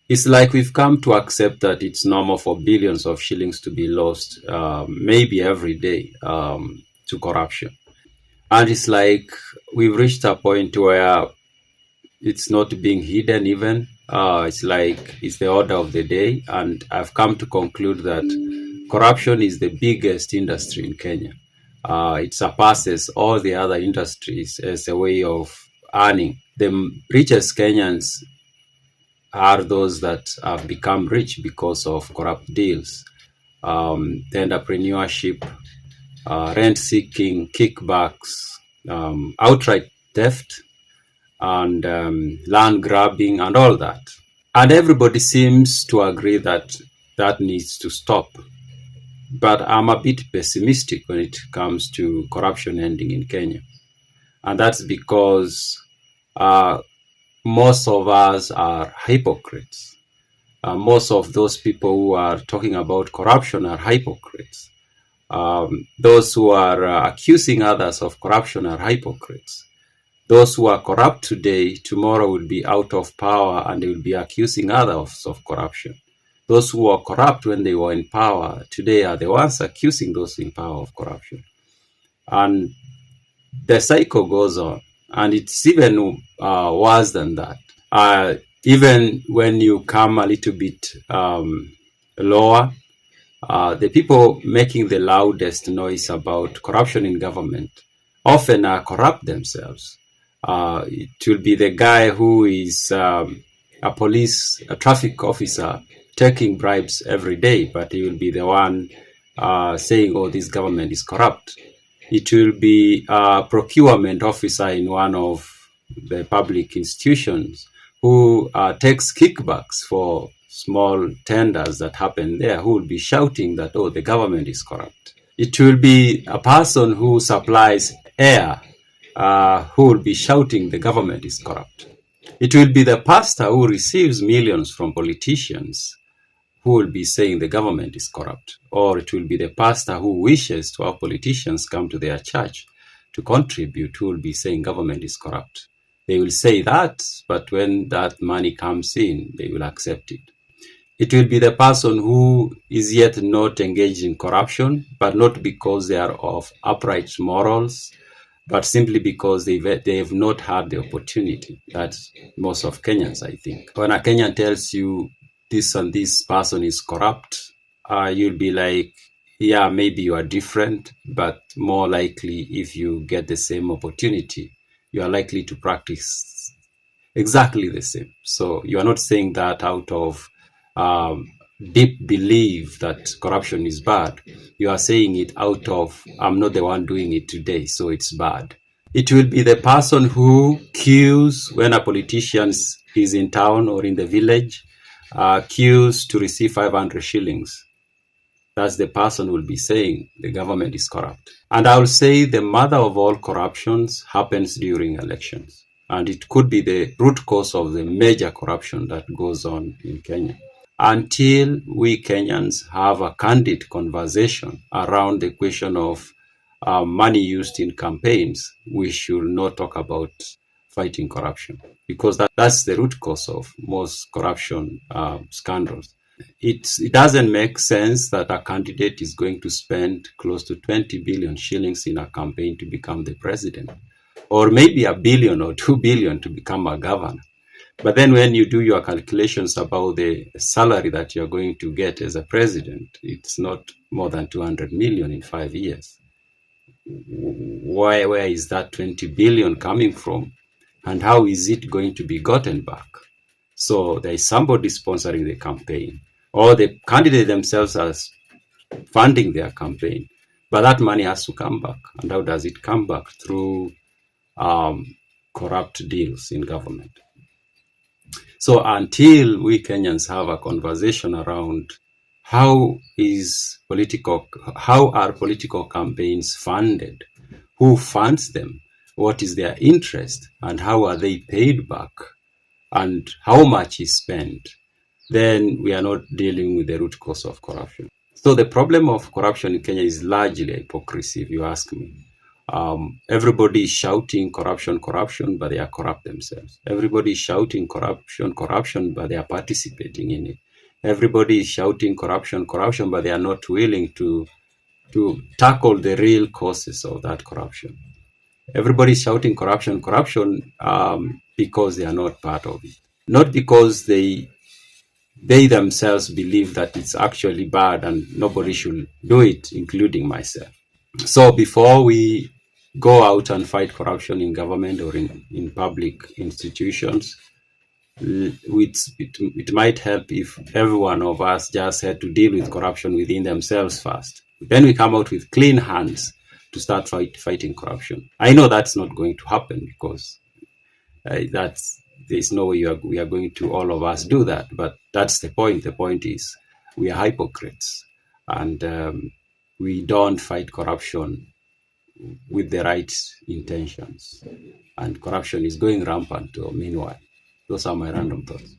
It's like we've come to accept that it's normal for billions of shillings to be lost, maybe every day, to corruption. And it's like we've reached a point where it's not being hidden even. It's like it's the order of the day. And I've come to conclude that corruption is the biggest industry in Kenya. It surpasses all the other industries as a way of earning. The richest Kenyans are those that have become rich because of corrupt deals, the entrepreneurship, rent seeking, kickbacks, outright theft, and land grabbing, and all that. And everybody seems to agree that that needs to stop. But I'm a bit pessimistic when it comes to corruption ending in Kenya. And that's because most of us are hypocrites. Most of those people who are talking about corruption are hypocrites. Those who are accusing others of corruption are hypocrites. Those who are corrupt today, tomorrow will be out of power and they will be accusing others of corruption. Those who were corrupt when they were in power today are the ones accusing those in power of corruption. And the cycle goes on. And it's even worse than that. Even when you come a little bit lower, the people making the loudest noise about corruption in government often are corrupt themselves. It will be the guy who is a traffic officer taking bribes every day, but he will be the one saying, oh, this government is corrupt. It will be a procurement officer in one of the public institutions who takes kickbacks for small tenders that happen there, who will be shouting that, oh, the government is corrupt. It will be a person who supplies air who will be shouting the government is corrupt. It will be the pastor who receives millions from politicians who will be saying the government is corrupt. Or it will be the pastor who wishes to have politicians come to their church to contribute, who will be saying government is corrupt. They will say that, but when that money comes in, they will accept it. It will be the person who is yet not engaged in corruption, but not because they are of upright morals, but simply because they have not had the opportunity. That's most of Kenyans, I think. When a Kenyan tells you this and this person is corrupt, you'll be like, yeah, maybe you are different, but more likely if you get the same opportunity, you are likely to practice exactly the same. So you are not saying that out of deep belief that corruption is bad. You are saying it out of, I'm not the one doing it today, so it's bad. It will be the person who queues when a politician is in town or in the village, queues to receive 500 shillings. That's the person who will be saying the government is corrupt. And I will say the mother of all corruptions happens during elections. And it could be the root cause of the major corruption that goes on in Kenya. Until we Kenyans have a candid conversation around the question of money used in campaigns, we should not talk about fighting corruption, because that's the root cause of most corruption scandals. It doesn't make sense that a candidate is going to spend close to 20 billion shillings in a campaign to become the president, or maybe a billion or 2 billion to become a governor. But then when you do your calculations about the salary that you're going to get as a president, it's not more than 200 million in 5 years. Where is that 20 billion coming from? And how is it going to be gotten back? So there is somebody sponsoring the campaign, or the candidate themselves are funding their campaign. But that money has to come back. And how does it come back? Through corrupt deals in government. So until we Kenyans have a conversation around how are political campaigns funded, who funds them, what is their interest, and how are they paid back, and how much is spent, then we are not dealing with the root cause of corruption. So the problem of corruption in Kenya is largely hypocrisy, if you ask me. Everybody is shouting corruption, corruption, but they are corrupt themselves. Everybody is shouting corruption, corruption, but they are participating in it. Everybody is shouting corruption, corruption, but they are not willing to tackle the real causes of that corruption. Everybody is shouting corruption, corruption, because they are not part of it, not because they themselves believe that it's actually bad and nobody should do it, including myself. So before we go out and fight corruption in government or in public institutions, it might help if every one of us just had to deal with corruption within themselves first. Then we come out with clean hands to start fighting corruption. I know that's not going to happen because there's no way we are going to all of us do that. But that's the point. The point is we are hypocrites, and we don't fight corruption with the right intentions, and corruption is going rampant. Meanwhile, those are my random thoughts.